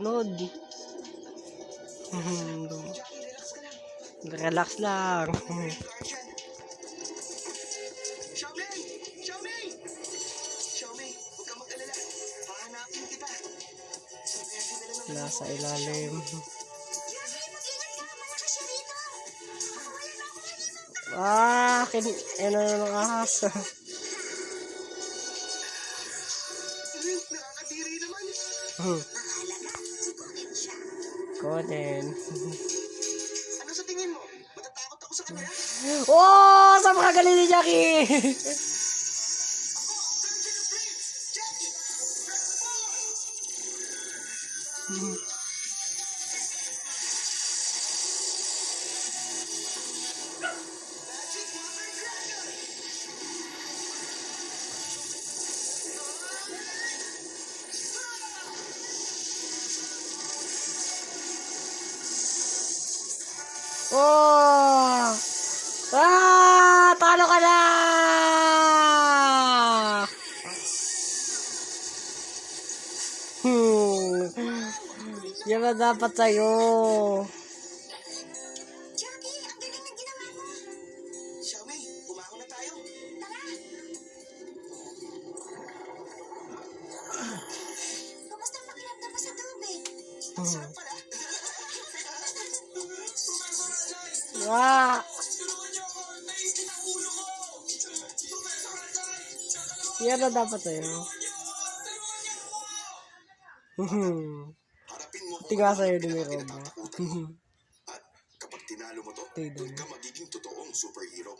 sunod. Relax lang. Nasa ilalim. Ano ng ahas. Nakakadiri naman. Kunin. Ano sa tingin mo? Matatakot ako sa kanila? Oh! Sa mga galing ni Jackie! Oh! Talo ka na! Yan na dapat sa'yo. Jackie, ang galing na ginawa mo. Xiaomi, bumangon na tayo. Tara! Kamusta ang pakiramdam mo sa tubig? Sarap pala. Yan na dapat sa'yo. Tiga sa'yo ni Robo. At kapag tinalo mo to, doon ka magiging totoong superhero.